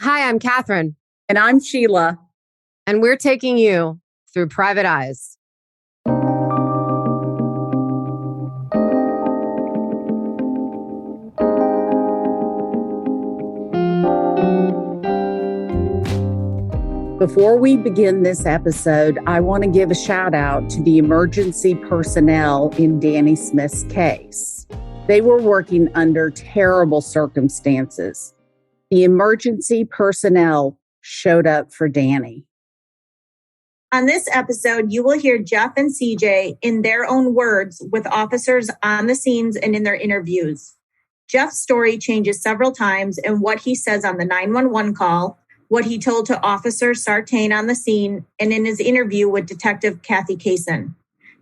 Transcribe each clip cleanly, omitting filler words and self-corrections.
Hi, I'm Catherine. And I'm Sheila. And we're taking you through Private Eyes. Before we begin this episode, I want to give a shout out to the emergency personnel in Danny Smith's case. They were working under terrible circumstances. The emergency personnel showed up for Danny. On this episode, you will hear Jeff and CJ in their own words with officers on the scenes and in their interviews. Jeff's story changes several times in what he says on the 911 call, what he told to Officer Sartain on the scene, and in his interview with Detective Kathy Kaysen.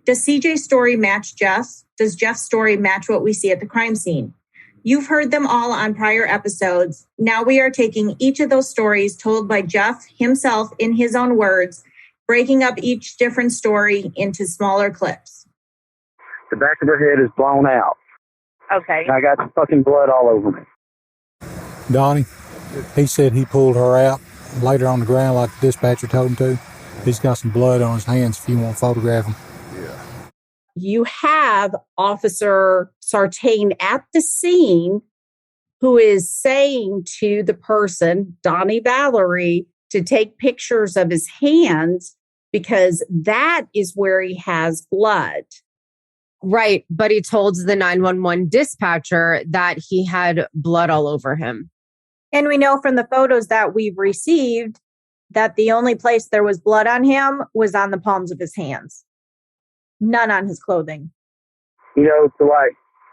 Does CJ's story match Jeff's? Does Jeff's story match what we see at the crime scene? You've heard them all on prior episodes. Now we are taking each of those stories told by Jeff himself in his own words, breaking up each different story into smaller clips. The back of her head is blown out. Okay. And I got fucking blood all over me. Donnie, he said he pulled her out, laid her on the ground like the dispatcher told him to. He's got some blood on his hands if you want to photograph him. You have Officer Sartain at the scene who is saying to the person, Donnie Valerie, to take pictures of his hands because that is where he has blood. Right. But he told the 911 dispatcher that he had blood all over him. And we know from the photos that we've received that the only place there was blood on him was on the palms of his hands. None on his clothing. You know, to like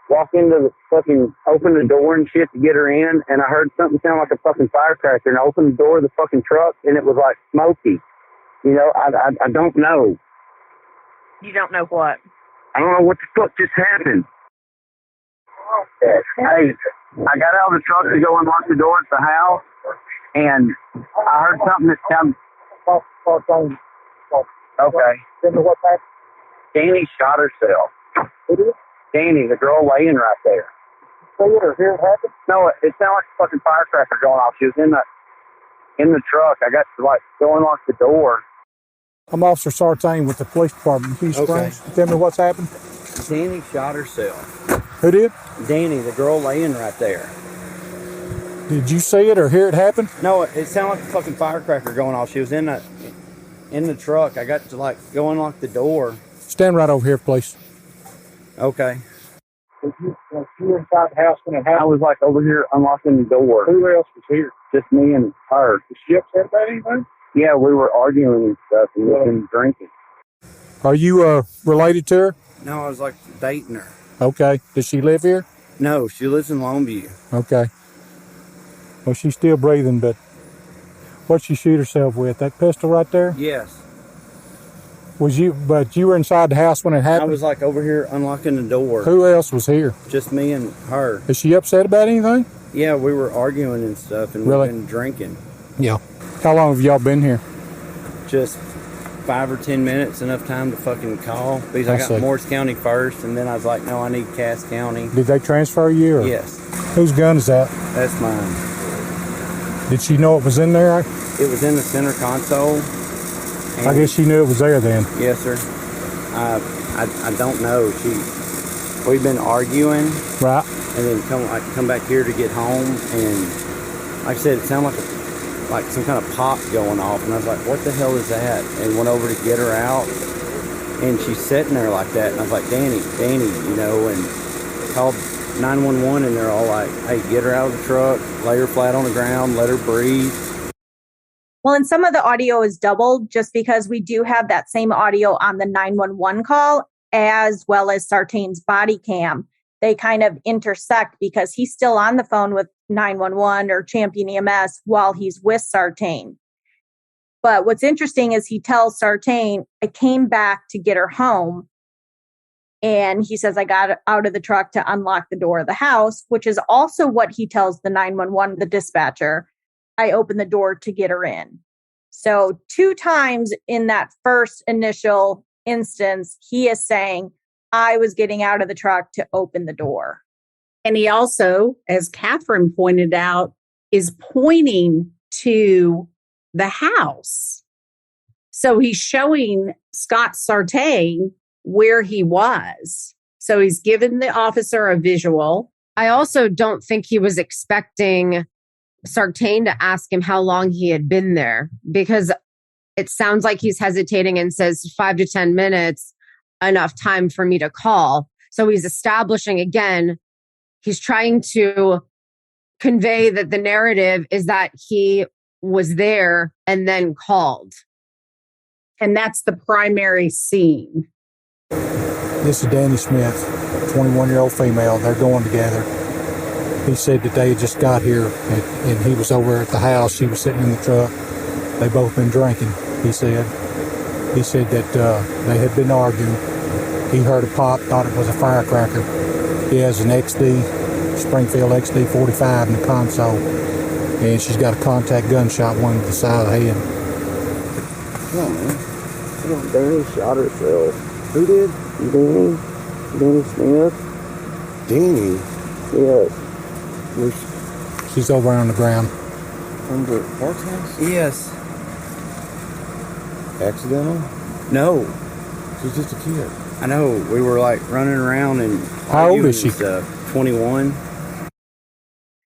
walk into the fucking, open the door and shit to get her in, and I heard something sound like a fucking firecracker, and I opened the door of the fucking truck, and it was like smoky. You know, I don't know. You don't know what? I don't know what the fuck just happened. Hey, I got out of the truck to go unlock the door at the house, and I heard something that sounded... Okay. What happened? Danny shot herself. Who did? Danny, the girl laying right there. See it or hear it happen? No, it sounded like a fucking firecracker going off. She was in the truck. I got to like go unlock the door. I'm Officer Sartain with the police department in Houston Springs. Tell me what's happened. Danny shot herself. Who did? Danny, the girl laying right there. Did you see it or hear it happen? No, it sounded like a fucking firecracker going off. She was in the truck. I got to like go unlock the door. Stand right over here, please. Okay. Was you inside the house when it happened? I was like over here unlocking the door. Who else was here? Just me and her. Did she upset about anything? Yeah, we were arguing and stuff and we've been drinking. Are you related to her? No, I was like dating her. Okay. Does she live here? No, she lives in Longview. Okay. Well, she's still breathing, but what'd she shoot herself with? That pistol right there? Yes. But you were inside the house when it happened? I was like over here unlocking the door. Who else was here? Just me and her. Is she upset about anything? Yeah, we were arguing and stuff and really? We've been drinking. Yeah. How long have y'all been here? Just 5 or 10 minutes, enough time to fucking call. Because I got Morris County first, and then I was like, no, I need Cass County. Did they transfer you? Or? Yes. Whose gun is that? That's mine. Did she know it was in there? It was in the center console. I guess she knew it was there then. Yes, sir. I don't know. We've been arguing. Right. And then come back here to get home, and like I said, it sounded like some kind of pop going off, and I was like, what the hell is that? And went over to get her out, and she's sitting there like that, and I was like, Danny, you know, and called 911, and they're all like, hey, get her out of the truck, lay her flat on the ground, let her breathe. Well, and some of the audio is doubled just because we do have that same audio on the 911 call as well as Sartain's body cam. They kind of intersect because he's still on the phone with 911 or Champion EMS while he's with Sartain. But what's interesting is he tells Sartain, I came back to get her home. And he says, I got out of the truck to unlock the door of the house, which is also what he tells the 911, the dispatcher. I opened the door to get her in. So 2 times in that first initial instance, he is saying, I was getting out of the truck to open the door. And he also, as Catherine pointed out, is pointing to the house. So he's showing Scott Sartain where he was. So he's given the officer a visual. I also don't think he was expecting Sartain to ask him how long he had been there, because it sounds like he's hesitating and says 5 to 10 minutes, enough time for me to call. So he's establishing again, he's trying to convey that the narrative is that he was there and then called. And that's the primary scene. This is Danny Smith, 21-year-old female. They're going together. He said that they had just got here and he was over at the house. She was sitting in the truck. They both been drinking, he said. He said that they had been arguing. He heard a pop, thought it was a firecracker. He has an Springfield XD 45 in the console. And she's got a contact gunshot wound to the side of the head. Come on, man. Come on, Danny shot herself. Who did? Danny Smith. Danny? Yeah. She's over on the ground. Under Park's house? Yes. Accidental? No. She's just a kid. I know. We were like running around and how old is she? 21.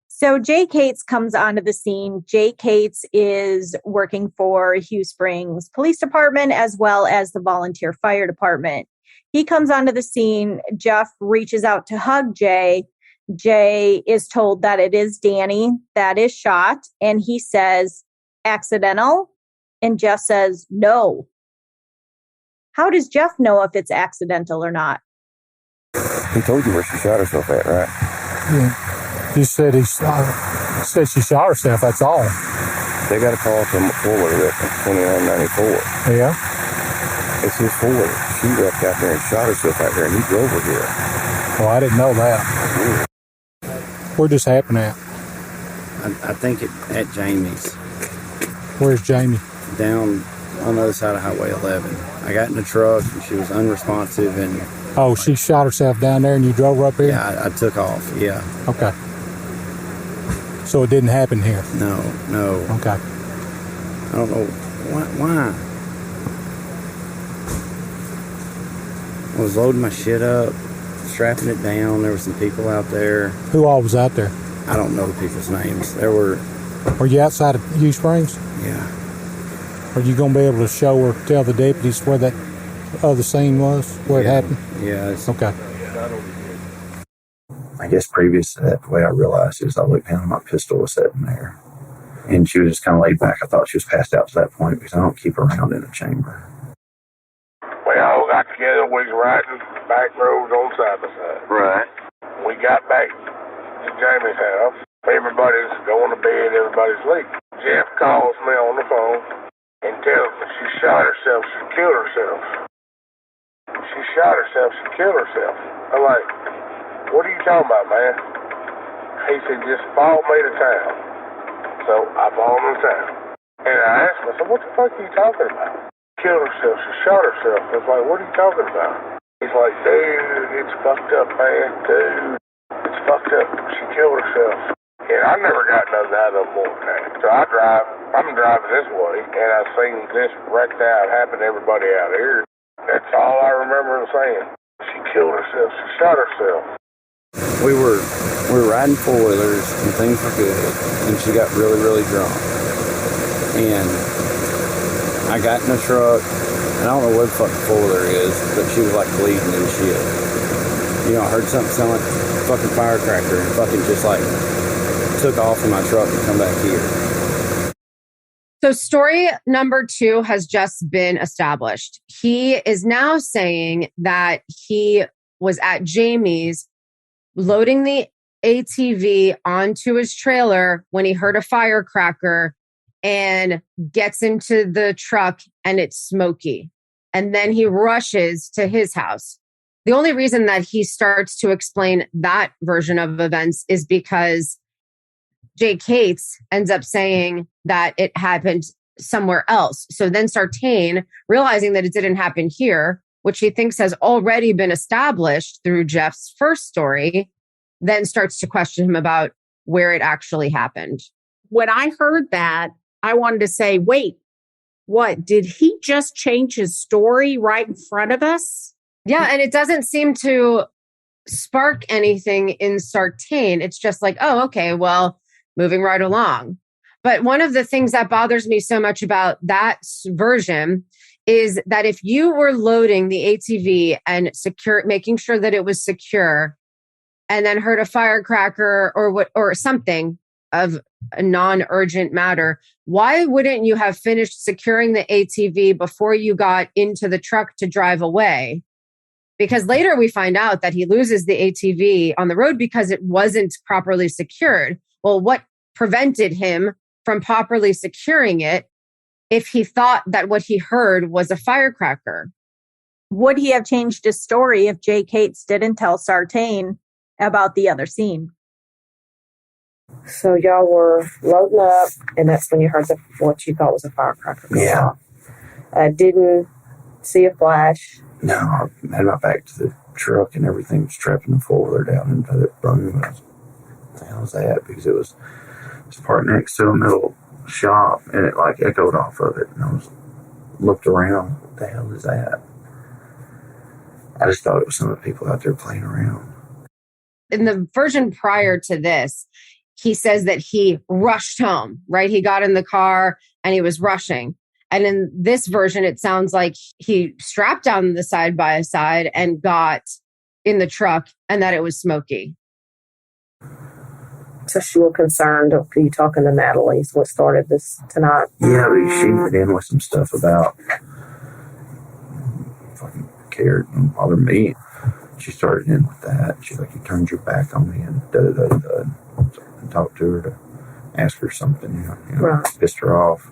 So 𝐂𝐏𝐿 comes onto the scene. 𝐂𝐏𝐿 is working for Hugh Springs Police Department as well as the volunteer fire department. He comes onto the scene. Jeff reaches out to hug Jay. Jay is told that it is Danny that is shot. And he says, accidental? And Jeff says, no. How does Jeff know if it's accidental or not? He told you where she shot herself at, right? Yeah. He said said she shot herself, that's all. They got a call from a forwarder at 2994. Yeah? It's his forwarder. She wrecked out there and shot herself out there, and he drove her here. Well, I didn't know that. Where'd this happen at? I think at Jamie's. Where's Jamie? Down on the other side of Highway 11. I got in the truck and she was unresponsive and... Oh, she shot herself down there and you drove her up here? Yeah, I took off, yeah. Okay. So it didn't happen here? No. Okay. I don't know. Why? I was loading my shit up, strapping it down. There were some people out there. Who all was out there? I don't know the people's names. There were... Were you outside of Hugh Springs? Yeah. Are you going to be able to show or tell the deputies where that other scene was, where it happened? Yeah. Okay. I guess previous to that, the way I realized is I looked down and my pistol was sitting there. And she was just kind of laid back. I thought she was passed out to that point because I don't keep her around in a chamber. We all got together. We was riding back roads on side by side. Right. We got back to Jamie's house. Everybody's going to bed. Everybody's asleep. Jeff calls me on the phone and tells me she shot herself. She killed herself. She shot herself. She killed herself. I'm like, what are you talking about, man? He said, just follow me to town. So I followed him to town. And I asked him, I said, what the fuck are you talking about? Killed herself. She shot herself. I was like, what are you talking about? He's like, dude, it's fucked up, man. Dude, it's fucked up. She killed herself. And I never got nothing out of them more than that. So I'm driving this way, and I seen this wrecked out happen to everybody out here. That's all I remember him saying. She killed herself. She shot herself. We were riding four-wheelers, and things were good, and she got really, really drunk. And I got in the truck, and I don't know what the fuck the four-wheeler is, but she was like bleeding and shit. You know, I heard something sound like a fucking firecracker, and fucking just like took off in my truck and come back here. So story number 2 has just been established. He is now saying that he was at Jamie's loading the ATV onto his trailer when he heard a firecracker and gets into the truck and it's smoky. And then he rushes to his house. The only reason that he starts to explain that version of events is because 𝐂𝐏𝐿 ends up saying that it happened somewhere else. So then Sartain, realizing that it didn't happen here, which he thinks has already been established through Jeff's first story, then starts to question him about where it actually happened. when I heard that, I wanted to say, wait, what? Did he just change his story right in front of us? Yeah, and it doesn't seem to spark anything in Sartain. It's just like, oh, okay, well, moving right along. But one of the things that bothers me so much about that version is that if you were loading the ATV and making sure that it was secure, and then heard a firecracker or something of a non-urgent matter, why wouldn't you have finished securing the ATV before you got into the truck to drive away? Because later we find out that he loses the ATV on the road because it wasn't properly secured. Well, what prevented him from properly securing it if he thought that what he heard was a firecracker? Would he have changed his story if Jay Cates didn't tell Sartain about the other scene? So y'all were loading up, and that's when you heard what you thought was a firecracker. Yeah. Didn't see a flash. No, I had my back to the truck and everything was trapping the four-wheeler down into the room. What the hell was that? Because it was part next to a metal shop, and it like echoed off of it. And I looked around. What the hell is that? I just thought it was some of the people out there playing around. In the version prior to this, he says that he rushed home, right? He got in the car and he was rushing. And in this version, it sounds like he strapped down the side-by-side and got in the truck and that it was smoky. So you were concerned of you talking to Natalie, is what started this tonight? Yeah, but she went in with some stuff about fucking cared and bothered me. She started in with that. She's like, you turned your back on me and da-da-da-da-da. And talked to her to ask her something, right. Pissed her off.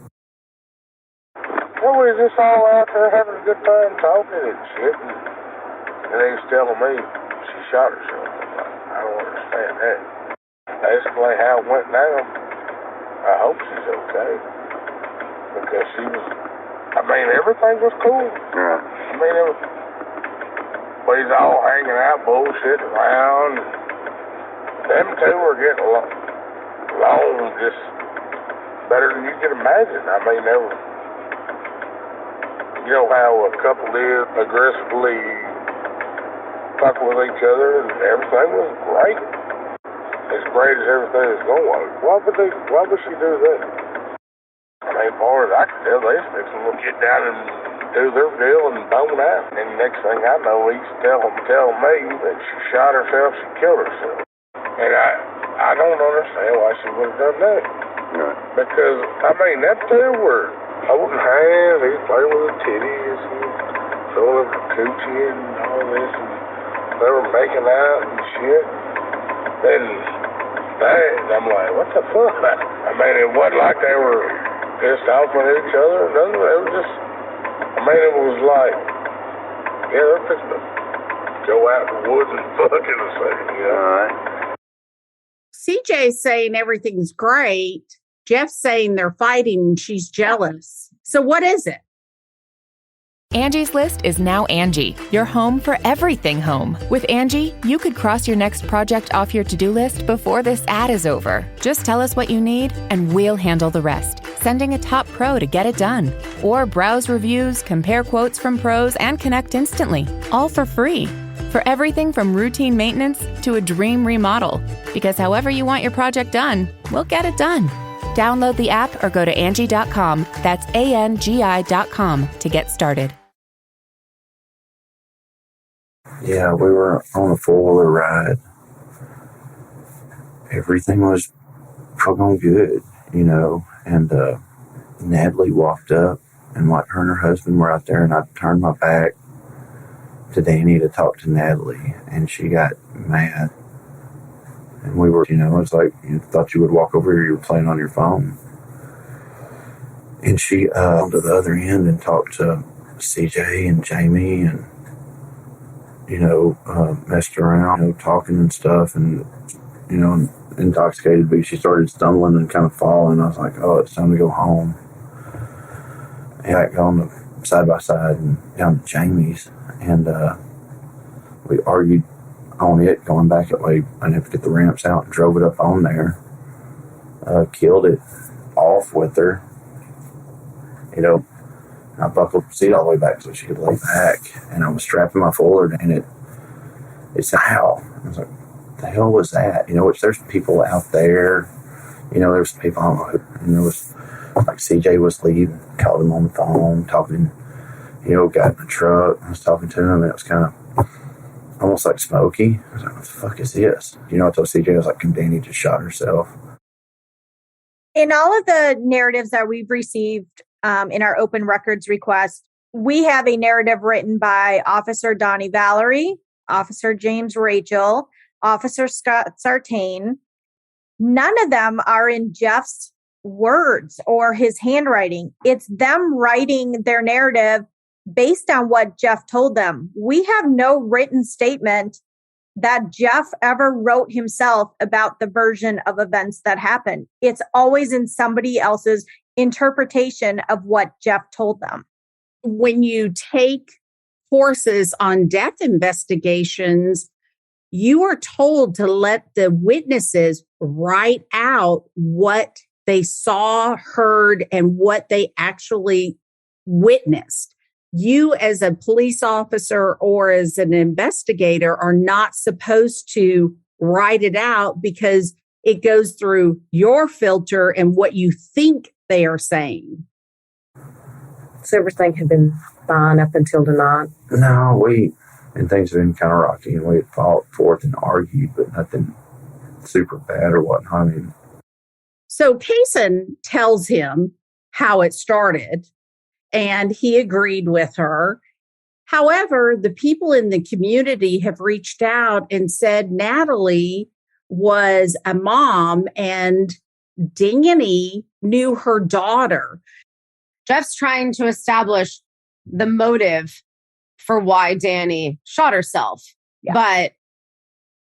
Well, we was just all out there having a good time talking and shit. And they was telling me she shot herself. I don't understand that. Basically, how it went down, I hope she's okay. Because she was, everything was cool. Yeah. We was all hanging out, bullshitting around. Them two were getting along just better than you can imagine. They were, you know how a couple is aggressively fucking with each other, and everything was great. As great as everything is going. Why would she do that? As far as I can tell, they was fixing to get down and do their deal and bone out. And the next thing I know, he's telling me that she shot herself, she killed herself. And I don't understand why she would have done that. Right. Because, them two were holding hands, he was playing with her titties and showing her coochie and all this, and they were making out and shit. Then, I'm like, what the fuck? It wasn't like they were pissed off with each other or nothing. It was just, it was like, yeah, they're fixing to go out in the woods and fuck in a second, Right. CJ's saying everything's great. Jeff's saying they're fighting and she's jealous. So what is it? Angie's List is now Angie, your home for everything home. With Angie, you could cross your next project off your to-do list before this ad is over. Just tell us what you need and we'll handle the rest, sending a top pro to get it done. Or browse reviews, compare quotes from pros, and connect instantly, all for free. For everything from routine maintenance to a dream remodel. Because however you want your project done, we'll get it done. Download the app or go to Angie.com. That's ANGI.com to get started. Yeah, we were on a four-wheeler ride. Everything was going good, and Natalie walked up, and her and her husband were out there, and I turned my back to Danny to talk to Natalie, and she got mad. And we were, it's like, you thought you would walk over here, you were playing on your phone. And she went to the other end and talked to CJ and Jamie and, messed around, talking and stuff, and, intoxicated because she started stumbling and kind of falling. I was like, oh, it's time to go home. And I got on the side by side and down to Jamie's, and we argued on it going back that way. I didn't have to get the ramps out and drove it up on there. killed it off with her. You know, I buckled the seat all the way back so she could lay back, and I was strapping my fuller, and it said, "How?" I was like, "The hell was that?" You know, which there's people out there. You know, there's people, I don't know, and there was, like, CJ was leaving, called him on the phone, talking, you know, got in the truck, I was talking to him, and it was kind of almost like Smokey. I was like, what the fuck is this? You know, I told CJ, I was like, Danny just shot herself. In all of the narratives that we've received in our open records request, we have a narrative written by Officer Donnie Valerie, Officer James Rachel, Officer Scott Sartain. None of them are in Jeff's words or his handwriting. It's them writing their narrative based on what Jeff told them. We have no written statement that Jeff ever wrote himself about the version of events that happened. It's always in somebody else's interpretation of what Jeff told them. When you take courses on death investigations, you are told to let the witnesses write out what they saw, heard, and what they actually witnessed. You, as a police officer or as an investigator, are not supposed to write it out because it goes through your filter and what you think they are saying. So everything had been fine up until tonight? No, and things have been kind of rocky, and we had fought forth and argued, but nothing super bad or whatnot. I mean, so Payson tells him how it started, and he agreed with her. However, the people in the community have reached out and said Natalie was a mom and Danny knew her daughter. Jeff's trying to establish the motive for why Danny shot herself. Yeah. But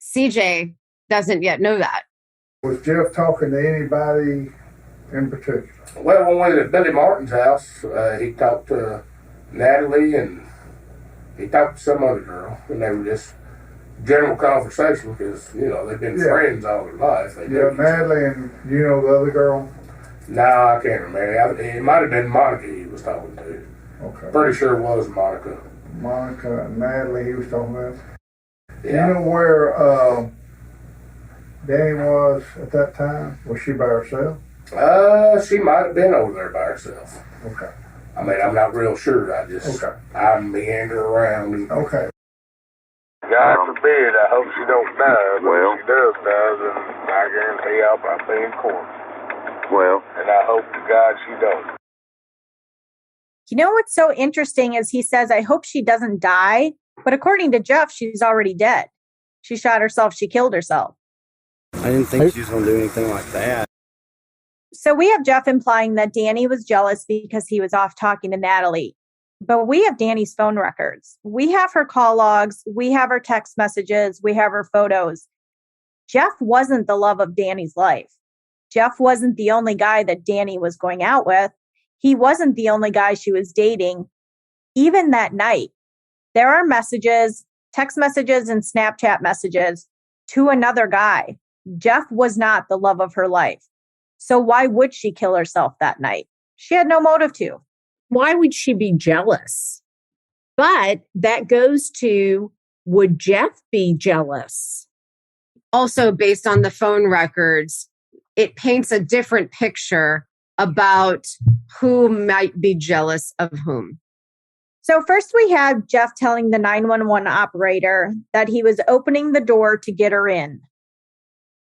CJ doesn't yet know that. Was Jeff talking to anybody in particular? Well, when we were at Billy Martin's house, he talked to Natalie and he talked to some other girl, and they were just general conversation because, you know, they've been friends all their life. Natalie and, you know, the other girl? No, I can't remember. It might have been Monica he was talking to. Okay. Pretty sure it was Monica. Monica and Natalie he was talking about? Yeah. You know where Danny was at that time? Was she by herself? She might have been over there by herself. Okay. I mean, I'm not real sure. I meander around. Okay. God forbid, I hope she don't die. But if she does die, then I guarantee I'll probably be in court. well, And I hope to God she don't. You know what's so interesting is he says, I hope she doesn't die. But according to Jeff, she's already dead. She shot herself. She killed herself. I didn't think she was going to do anything like that. So we have Jeff implying that Danny was jealous because he was off talking to Natalie. But we have Danny's phone records. We have her call logs. We have her text messages. We have her photos. Jeff wasn't the love of Danny's life. Jeff wasn't the only guy that Danny was going out with. He wasn't the only guy she was dating. Even that night, there are messages, text messages and Snapchat messages to another guy. Jeff was not the love of her life. So why would she kill herself that night? She had no motive to. Why would she be jealous? But that goes to, would Jeff be jealous? Also, based on the phone records, it paints a different picture about who might be jealous of whom. So first we have Jeff telling the 911 operator that he was opening the door to get her in.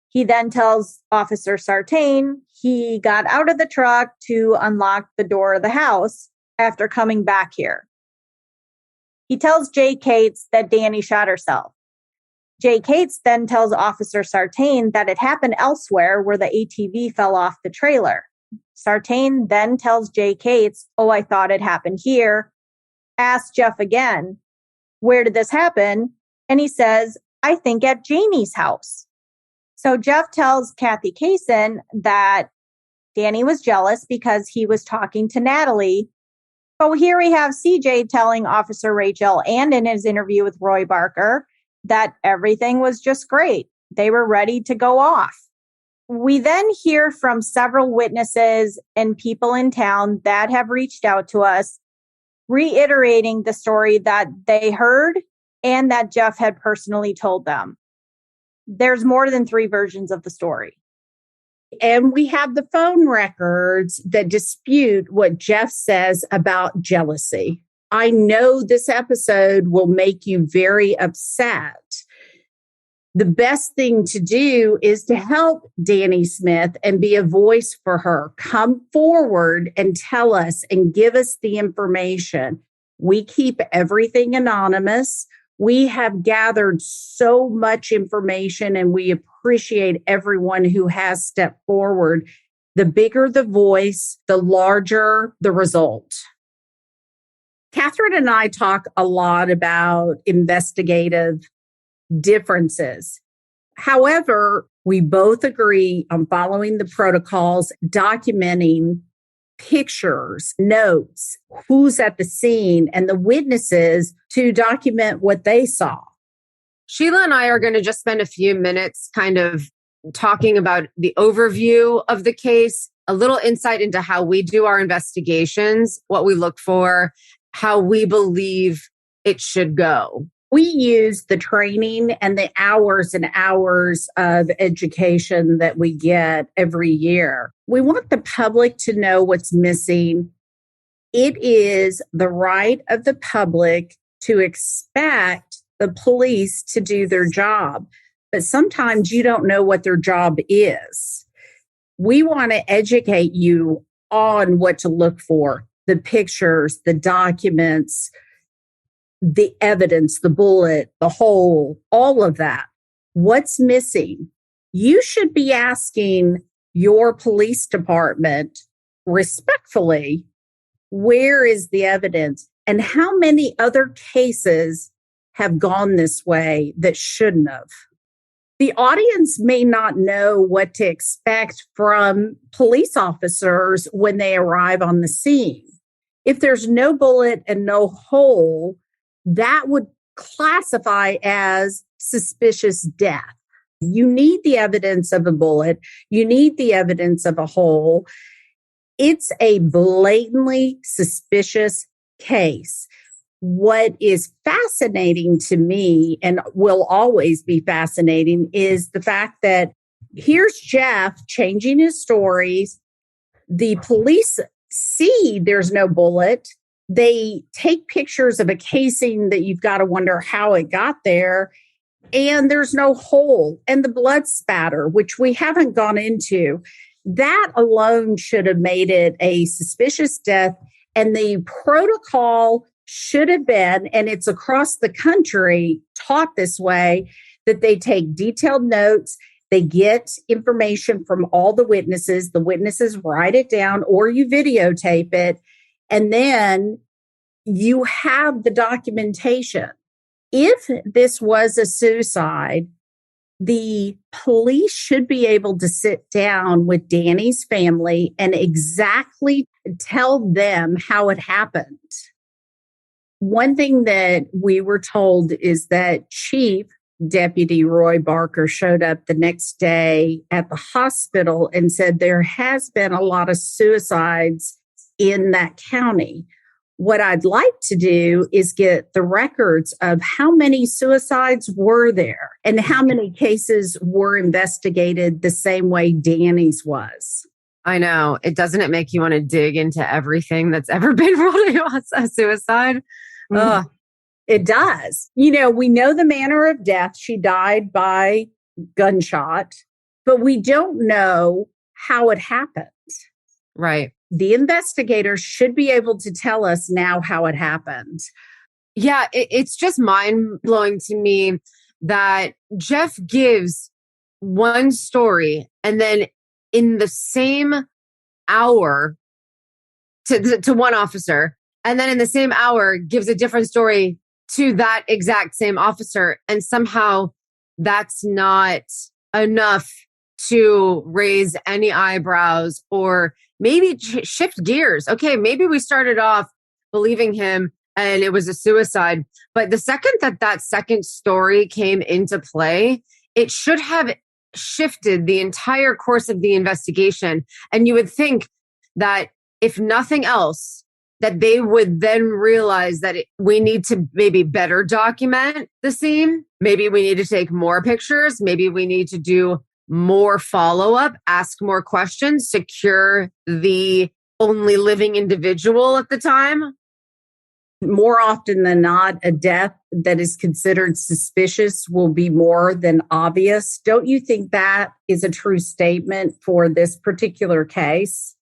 He then tells Officer Sartain he got out of the truck to unlock the door of the house after coming back here. He tells Jay Cates that Danny shot herself. Jay Cates then tells Officer Sartain that it happened elsewhere where the ATV fell off the trailer. Sartain then tells Jay Cates, oh, I thought it happened here. Asks Jeff again, where did this happen? And he says, I think at Jamie's house. So Jeff tells 𝐷𝐿 that Danny was jealous because he was talking to Natalie. So here we have CJ telling Officer Rachel and in his interview with Roy Barker that everything was just great. They were ready to go off. We then hear from several witnesses and people in town that have reached out to us, reiterating the story that they heard and that Jeff had personally told them. There's more than 3 versions of the story. And we have the phone records that dispute what Jeff says about jealousy. I know this episode will make you very upset. The best thing to do is to help Danny Smith and be a voice for her. Come forward and tell us and give us the information. We keep everything anonymous. We have gathered so much information and we appreciate everyone who has stepped forward. The bigger the voice, the larger the result. Catherine and I talk a lot about investigative differences. However, we both agree on following the protocols, documenting pictures, notes, who's at the scene, and the witnesses to document what they saw. Sheila and I are going to just spend a few minutes kind of talking about the overview of the case, a little insight into how we do our investigations, what we look for, how we believe it should go. We use the training and the hours and hours of education that we get every year. We want the public to know what's missing. It is the right of the public to expect the police to do their job, but sometimes you don't know what their job is. We want to educate you on what to look for, the pictures, the documents, the evidence, the bullet, the hole, all of that. What's missing? You should be asking your police department respectfully, where is the evidence? And how many other cases have gone this way that shouldn't have? The audience may not know what to expect from police officers when they arrive on the scene. If there's no bullet and no hole, that would classify as suspicious death. You need the evidence of a bullet. You need the evidence of a hole. It's a blatantly suspicious case. What is fascinating to me and will always be fascinating is the fact that here's Jeff changing his stories. The police see there's no bullet. They take pictures of a casing that you've got to wonder how it got there. And there's no hole and the blood spatter, which we haven't gone into. That alone should have made it a suspicious death. And the protocol should have been, and it's across the country taught this way, that they take detailed notes. They get information from all the witnesses write it down or you videotape it. And then you have the documentation. If this was a suicide, the police should be able to sit down with Danny's family and exactly tell them how it happened. One thing that we were told is that Chief Deputy Roy Barker showed up the next day at the hospital and said there has been a lot of suicides in that county. What I'd like to do is get the records of how many suicides were there and how many cases were investigated the same way Danny's was. I know. Doesn't it make you want to dig into everything that's ever been ruled a suicide? Mm-hmm. It does. You know, we know the manner of death. She died by gunshot, but we don't know how it happened. Right. The investigators should be able to tell us now how it happened. Yeah, it's just mind-blowing to me that Jeff gives one story and then in the same hour to one officer, and then in the same hour gives a different story to that exact same officer. And somehow that's not enough to raise any eyebrows or maybe shift gears. Okay, maybe we started off believing him and it was a suicide. But the second that second story came into play, it should have shifted the entire course of the investigation. And you would think that if nothing else, that they would then realize that we need to maybe better document the scene. Maybe we need to take more pictures. Maybe we need to do more follow-up, ask more questions, secure the only living individual at the time. More often than not, a death that is considered suspicious will be more than obvious. Don't you think that is a true statement for this particular case?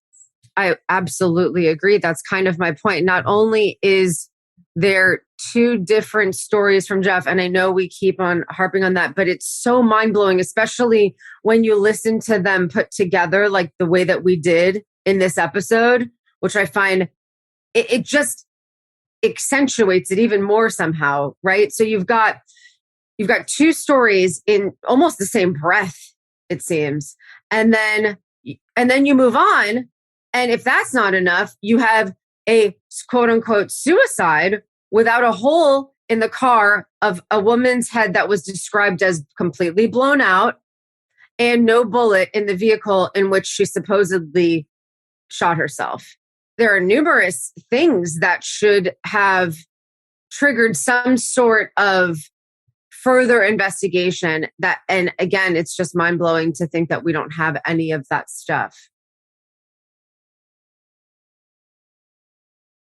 I absolutely agree. That's kind of my point. Not only is there two different stories from Jeff, and I know we keep on harping on that, but it's so mind-blowing, especially when you listen to them put together like the way that we did in this episode, which I find it just accentuates it even more somehow, right? So you've got two stories in almost the same breath, it seems. And then you move on. And if that's not enough, you have a quote unquote suicide without a hole in the car of a woman's head that was described as completely blown out and no bullet in the vehicle in which she supposedly shot herself. There are numerous things that should have triggered some sort of further investigation and again, it's just mind blowing to think that we don't have any of that stuff.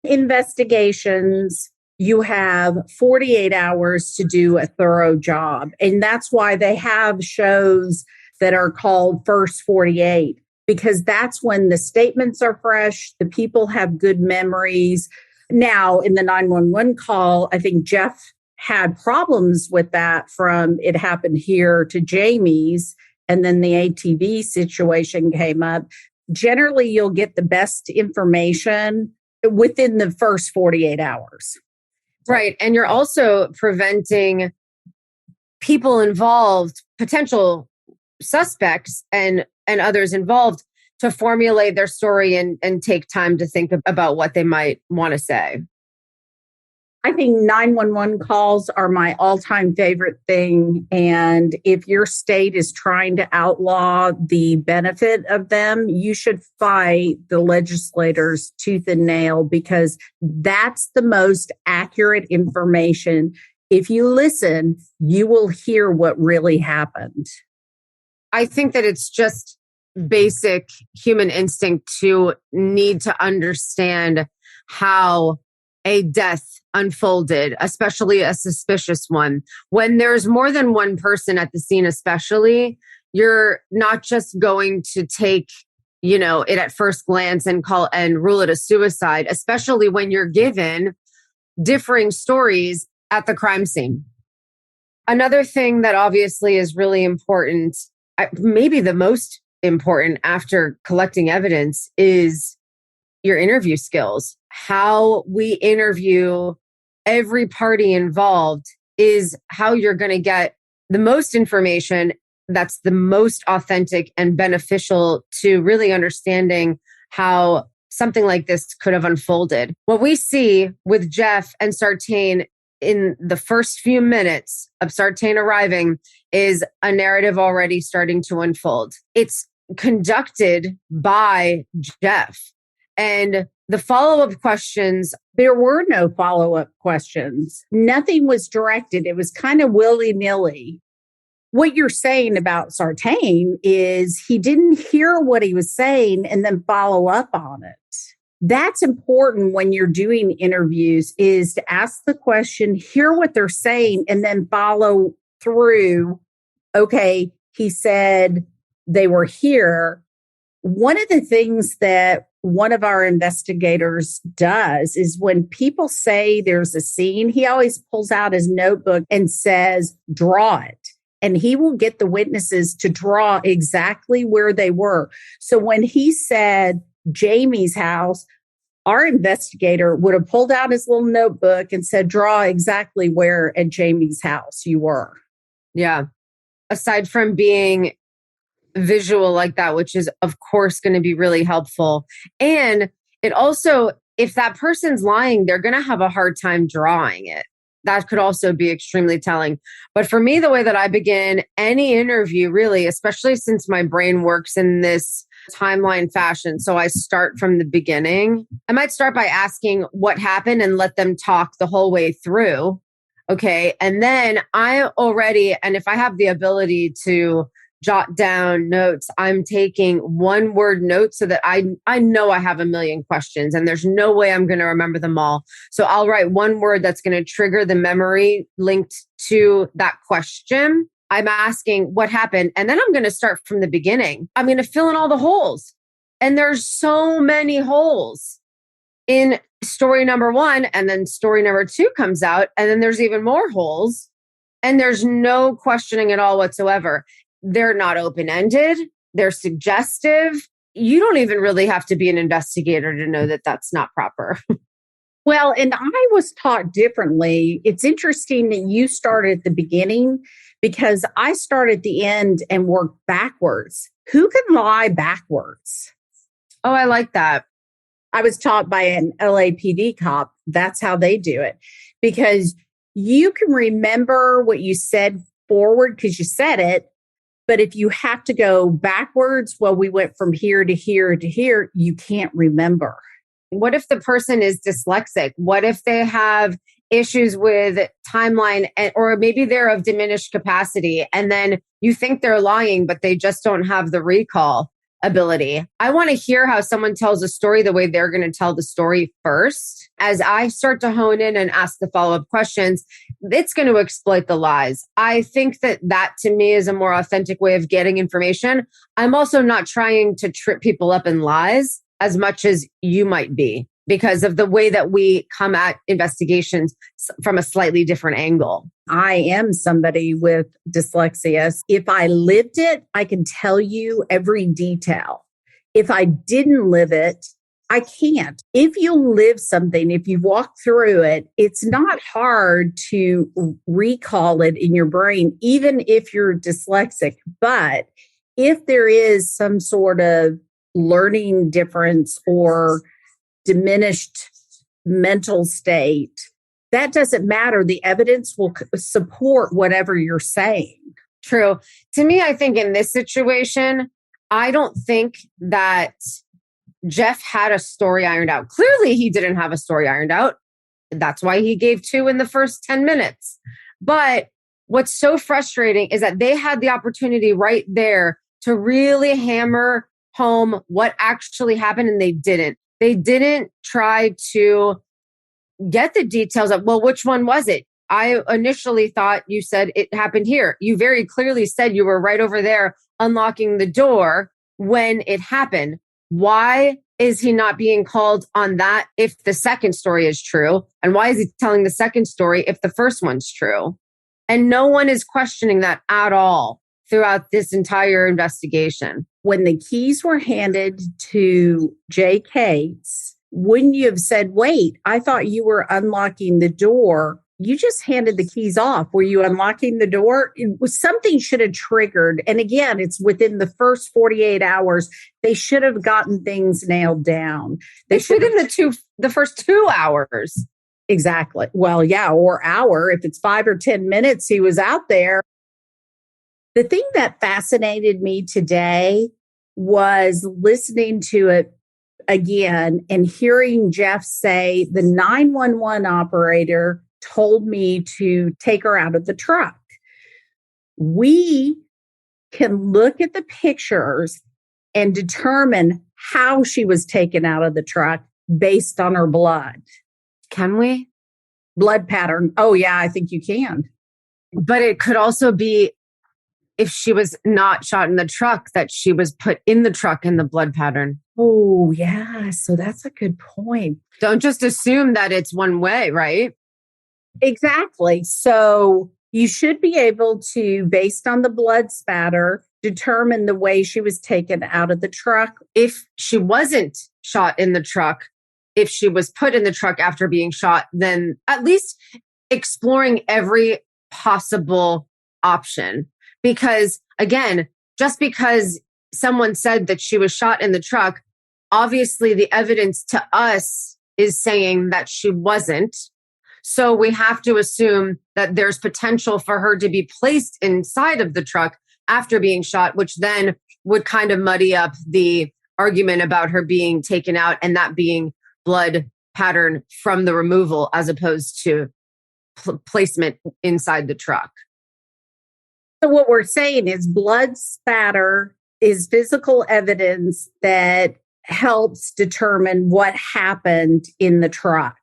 Investigations, you have 48 hours to do a thorough job. And that's why they have shows that are called First 48, because that's when the statements are fresh, the people have good memories. Now, in the 911 call, I think Jeff had problems with that from it happened here to Jamie's, and then the ATV situation came up. Generally, you'll get the best information within the first 48 hours. Right. And you're also preventing people involved, potential suspects and others involved to formulate their story and take time to think about what they might want to say. I think 911 calls are my all-time favorite thing. And if your state is trying to outlaw the benefit of them, you should fight the legislators tooth and nail, because that's the most accurate information. If you listen, you will hear what really happened. I think that it's just basic human instinct to need to understand how a death unfolded, especially a suspicious one. When there's more than one person at the scene, especially, you're not just going to take, it at first glance and rule it a suicide, especially when you're given differing stories at the crime scene. Another thing that obviously is really important, maybe the most important after collecting evidence, is your interview skills. How we interview every party involved is how you're going to get the most information that's the most authentic and beneficial to really understanding how something like this could have unfolded. What we see with Jeff and Sartain in the first few minutes of Sartain arriving is a narrative already starting to unfold. It's conducted by Jeff. And the follow-up questions, there were no follow-up questions. Nothing was directed. It was kind of willy-nilly. What you're saying about Sartain is he didn't hear what he was saying and then follow up on it. That's important when you're doing interviews, is to ask the question, hear what they're saying, and then follow through. Okay, he said they were here. One of the things that one of our investigators does is when people say there's a scene, he always pulls out his notebook and says, draw it. And he will get the witnesses to draw exactly where they were. So when he said Jamie's house, our investigator would have pulled out his little notebook and said, draw exactly where at Jamie's house you were. Yeah. Aside from being visual like that, which is of course going to be really helpful. And it also, if that person's lying, they're going to have a hard time drawing it. that could also be extremely telling. But for me, the way that I begin any interview, really, especially since my brain works in this timeline fashion, so I start from the beginning. I might start by asking what happened and let them talk the whole way through. Okay. And then and if I have the ability to jot down notes, I'm taking one word notes so that I know I have a million questions and there's no way I'm going to remember them all. So I'll write one word that's going to trigger the memory linked to that question. I'm asking what happened, and then I'm going to start from the beginning. I'm going to fill in all the holes. And there's so many holes in story number 1, and then story number 2 comes out, and then there's even more holes, and there's no questioning at all whatsoever. They're not open-ended. They're suggestive. You don't even really have to be an investigator to know that that's not proper. Well, and I was taught differently. It's interesting that you started at the beginning because I start at the end and work backwards. Who can lie backwards? Oh, I like that. I was taught by an LAPD cop. That's how they do it. Because you can remember what you said forward because you said it. But if you have to go backwards, well, we went from here to here to here, you can't remember. What if the person is dyslexic? What if they have issues with timeline, or maybe they're of diminished capacity and then you think they're lying, but they just don't have the recall ability? I want to hear how someone tells a story the way they're going to tell the story first. As I start to hone in and ask the follow-up questions, it's going to exploit the lies. I think that to me is a more authentic way of getting information. I'm also not trying to trip people up in lies as much as you might be because of the way that we come at investigations from a slightly different angle. I am somebody with dyslexia. If I lived it, I can tell you every detail. If I didn't live it, I can't. If you live something, if you walk through it, it's not hard to recall it in your brain, even if you're dyslexic. But if there is some sort of learning difference or diminished mental state, that doesn't matter. The evidence will support whatever you're saying. True. To me, I think in this situation, I don't think that Jeff had a story ironed out. Clearly, he didn't have a story ironed out. That's why he gave 2 in the first 10 minutes. But what's so frustrating is that they had the opportunity right there to really hammer home what actually happened, and they didn't. They didn't try to get the details of, well, which one was it? I initially thought you said it happened here. You very clearly said you were right over there unlocking the door when it happened. Why is he not being called on that if the second story is true? And why is he telling the second story if the first one's true? And no one is questioning that at all throughout this entire investigation. When the keys were handed to J.K.'s, wouldn't you have said, wait, I thought you were unlocking the door. You just handed the keys off. Were you unlocking the door? Something should have triggered. And again, it's within the first 48 hours. They should have gotten things nailed down. It's within the first 2 hours. Exactly. Well, yeah, or hour. If it's 5 or 10 minutes, he was out there. The thing that fascinated me today was listening to it again and hearing Jeff say the 911 operator told me to take her out of the truck. We can look at the pictures and determine how she was taken out of the truck based on her blood. Can we? Blood pattern. Oh, yeah, I think you can. But it could also be if she was not shot in the truck, that she was put in the truck in the blood pattern. Oh, yeah. So that's a good point. Don't just assume that it's one way, right? Exactly. So you should be able to, based on the blood spatter, determine the way she was taken out of the truck. If she wasn't shot in the truck, if she was put in the truck after being shot, then at least exploring every possible option. Because again, just because someone said that she was shot in the truck, obviously the evidence to us is saying that she wasn't. So we have to assume that there's potential for her to be placed inside of the truck after being shot, which then would kind of muddy up the argument about her being taken out and that being blood pattern from the removal as opposed to placement inside the truck. So what we're saying is blood spatter is physical evidence that helps determine what happened in the truck.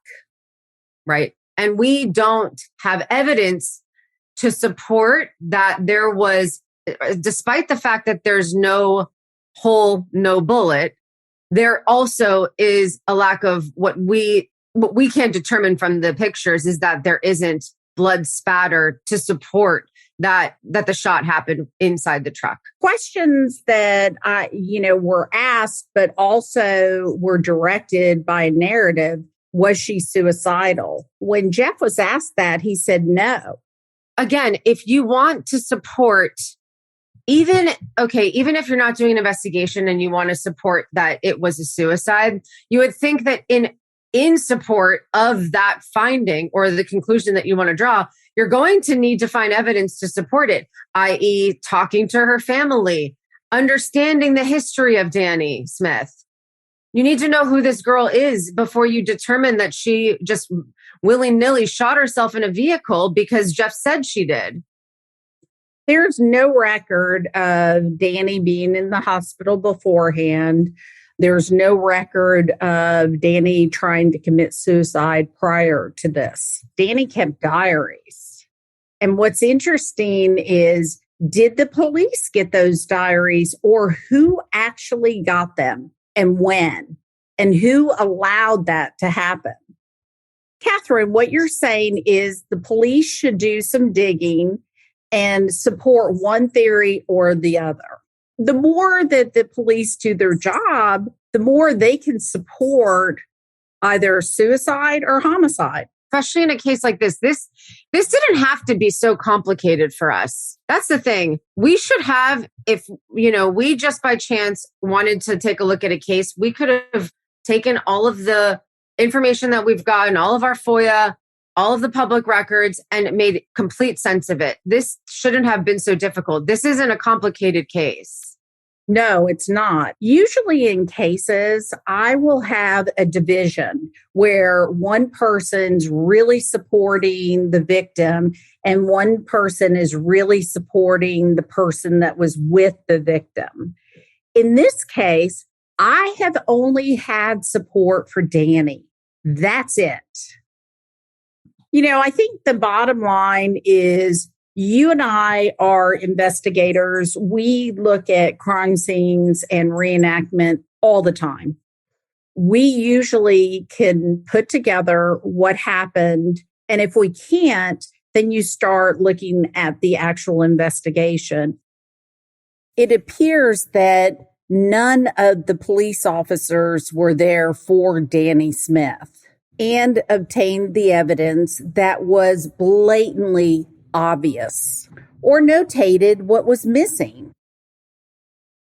Right. And we don't have evidence to support that there was, despite the fact that there's no hole, no bullet, there also is a lack of what we can determine from the pictures is that there isn't blood spatter to support that the shot happened inside the truck. Questions that were asked, but also were directed by a narrative. Was she suicidal? When Jeff was asked that, he said no. Again, if you want to support, even if you're not doing an investigation and you want to support that it was a suicide, you would think that in support of that finding or the conclusion that you want to draw, you're going to need to find evidence to support it, i.e. talking to her family, understanding the history of Danny Smith. You need to know who this girl is before you determine that she just willy-nilly shot herself in a vehicle because Jeff said she did. There's no record of Danny being in the hospital beforehand. There's no record of Danny trying to commit suicide prior to this. Danny kept diaries. And what's interesting is, did the police get those diaries, or who actually got them and when? And who allowed that to happen? Catherine, what you're saying is the police should do some digging and support one theory or the other. The more that the police do their job, the more they can support either suicide or homicide. Especially in a case like this. This didn't have to be so complicated for us. That's the thing. We should have, if, we just by chance wanted to take a look at a case, we could have taken all of the information that we've gotten, all of our FOIA, all of the public records, and made complete sense of it. This shouldn't have been so difficult. This isn't a complicated case. No, it's not. Usually in cases, I will have a division where one person's really supporting the victim and one person is really supporting the person that was with the victim. In this case, I have only had support for Danny. That's it. I think the bottom line is, you and I are investigators. We look at crime scenes and reenactment all the time. We usually can put together what happened. And if we can't, then you start looking at the actual investigation. It appears that none of the police officers were there for Danny Smith and obtained the evidence that was blatantly obvious or notated what was missing.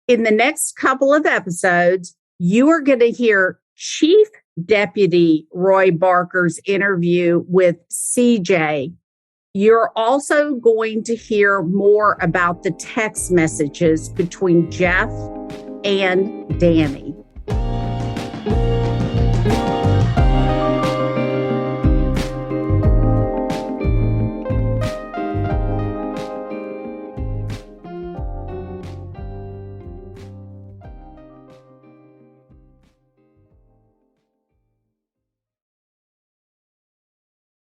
In the next couple of episodes, you are going to hear Chief Deputy Roy Barker's interview with CJ. You're also going to hear more about the text messages between Jeff and Danny.